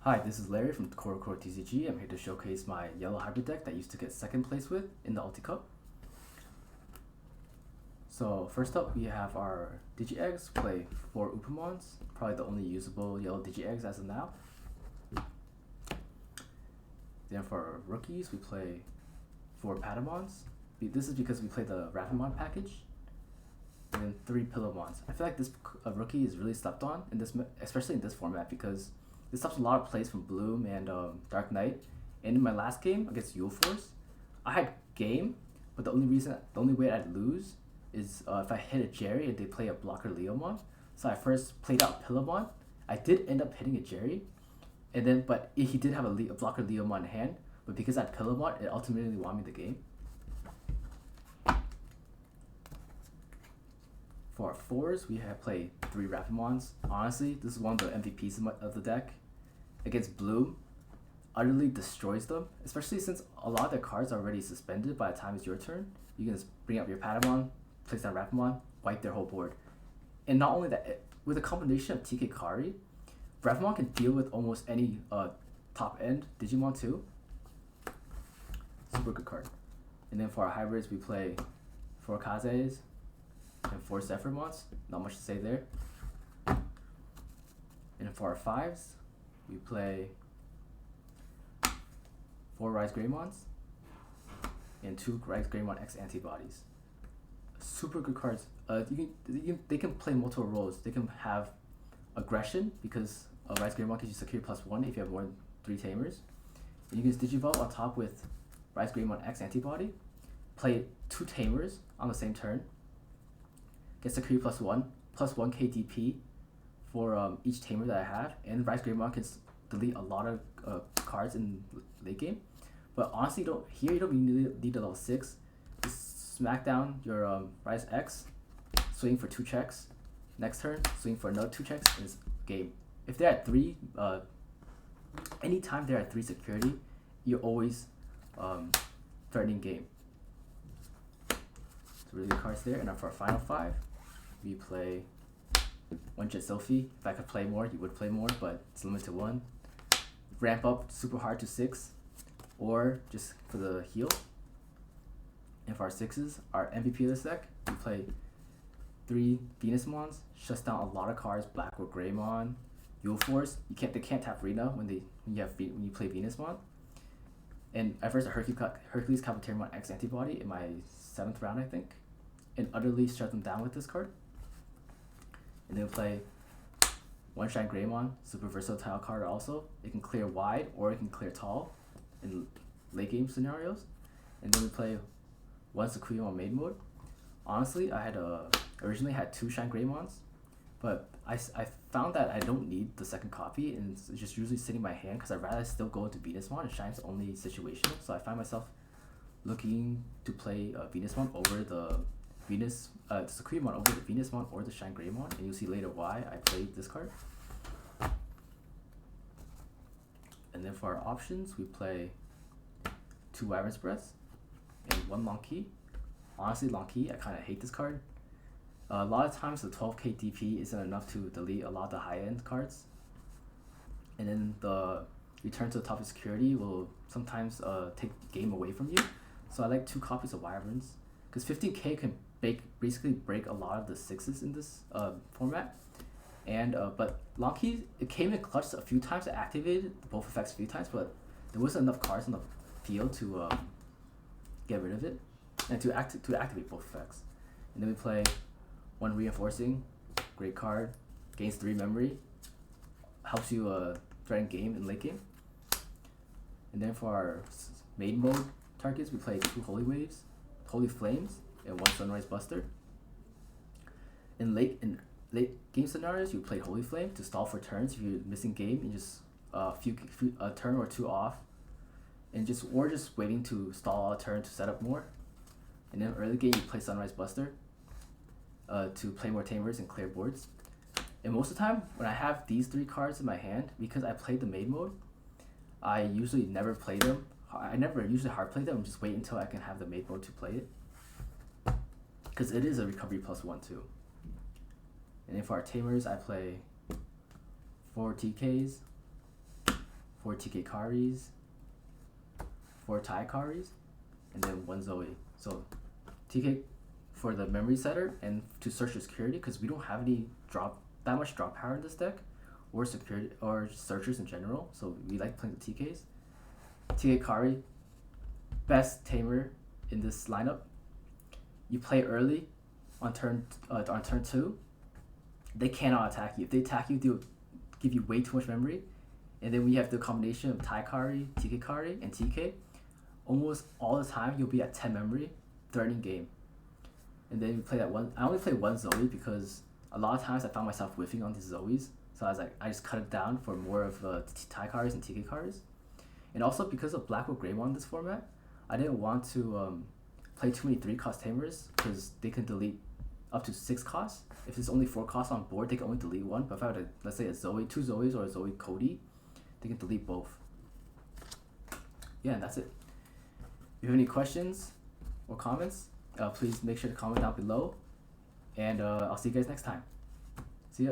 Hi, this is Larry from KorokoroTCG. I'm here to showcase my yellow hybrid deck that I used to get second place with in the Ulti Cup. So first up, we have our Digi-Eggs, play 4 Upamons, probably the only usable yellow Digi-Eggs as of now. Then for our rookies, we play 4 Patamons. This is because we play the Rapamon package. And then 3 Pillowmons. I feel like this rookie is really slept on, in this, especially in this format, because this stops a lot of plays from Bloom and Dark Knight. And in my last game against Yule Force, I had game, but the only way I'd lose is if I hit a Jerry and they play a blocker Leomon. So I first played out Pillowmon. I did end up hitting a Jerry, and then he did have a blocker Leomon in hand. But because I had Pillowmon, it ultimately won me the game. For our 4s, we have played 3 Rapamons. Honestly, this is one of the MVPs of the deck. Against Bloom, utterly destroys them, especially since a lot of their cards are already suspended by the time it's your turn. You can just bring up your Patamon, place down Rapamon, wipe their whole board. And not only that, with a combination of TK Kari, Rapamon can deal with almost any top end Digimon too. Super good card. And then for our hybrids, we play 4 Kazes and 4 Zephyrmons, not much to say there. And for our 5s, we play 4 Rise Greymons and 2 Rise Greymon X antibodies. Super good cards. They can play multiple roles. They can have aggression because Rise Greymon gives you security +1 if you have more than 3 tamers. And you can Digivolve on top with Rise Greymon X antibody. Play 2 tamers on the same turn. Get security +1 KDP for each tamer that I have, and Rise Greymon can delete a lot of cards in late game. But honestly, you don't need a level 6. Just smack down your Rise X, swing for 2 checks. Next turn, swing for another 2 checks, and it's game. If they're at 3, anytime they're at 3 security, you're always threatening game. So really good cards there. And then for our final 5, we play 1 Jet Sophie. If I could play more, you would play more, but it's limited to 1. Ramp up super hard to 6, or just for the heal. And for our 6s, our MVP of this deck, we play 3 Venusmons. Shuts down a lot of cards, Black or Greymon, Yule Force. They can't tap Rena when you play Venusmon. And I first Hercules Capitamon X antibody in my 7th round, I think, and utterly shut them down with this card. And then we play 1 Shine Greymon, super versatile card also. It can clear wide or it can clear tall in late game scenarios. And then we play 1 Sequoia on main mode. Honestly, I had originally had 2 Shine Greymons, but I found that I don't need the second copy, and it's just usually sitting in my hand because I'd rather still go into Venusmon, and Shine's only situational. So I find myself looking to play Venusmon over the Sequoiamon over the Venusmon or the Shine Greymon, and you'll see later why I played this card. And then for our options, we play 2 Wyvern's Breaths and 1 Long Key. Honestly, Long Key, I kind of hate this card. A lot of times the 12k DP isn't enough to delete a lot of the high-end cards. And then the return to the top of security will sometimes take game away from you. So I like 2 copies of Wyverns, because 15k can basically break a lot of the 6s in this format. And but Long Key, it came in clutch a few times. It activated both effects a few times, but there wasn't enough cards in the field to get rid of it and to activate both effects. And then we play 1 Reinforcing, great card, gains 3 memory, helps you threaten game in late game. And then for our main mode targets, we play 2 Holy Waves, Holy Flames, and 1 Sunrise Buster. In late game scenarios, you play Holy Flame to stall for turns if you're missing game and just a turn or 2 off, and just waiting to stall a turn to set up more. And then early game, you play Sunrise Buster to play more tamers and clear boards. And most of the time, when I have these 3 cards in my hand, because I played the main mode, I usually never play them. I never usually hard play them. Just wait until I can have the main mode to play it, because it is a recovery +1 too. And then for our tamers, I play 4 TKs, 4 TK Karis, 4 Tai Karis, and then 1 Zoe. So TK for the memory setter and to search for security, because we don't have any that much drop power in this deck, or security or searchers in general. So we like playing the TKs. TK Kari, best tamer in this lineup. You play early on turn 2. They cannot attack you. If they attack you, they'll give you way too much memory. And then we have the combination of Tai Kari, TK Kari, and TK. Almost all the time you'll be at 10 memory, threatening game. And then you play that one. I only play 1 Zoe because a lot of times I found myself whiffing on these Zoes. So I was like, I just cut it down for more of Tai Karis and TK Karis. And also because of Black Hole Greymon in this format, I didn't want to play too many 3-cost tamers because they can delete up to 6 costs. If there's only 4 costs on board, they can only delete 1. But if I had, let's say, a Zoe, 2 Zoes or a Zoe Cody, they can delete both. Yeah, and that's it. If you have any questions or comments, please make sure to comment down below. And I'll see you guys next time. See ya.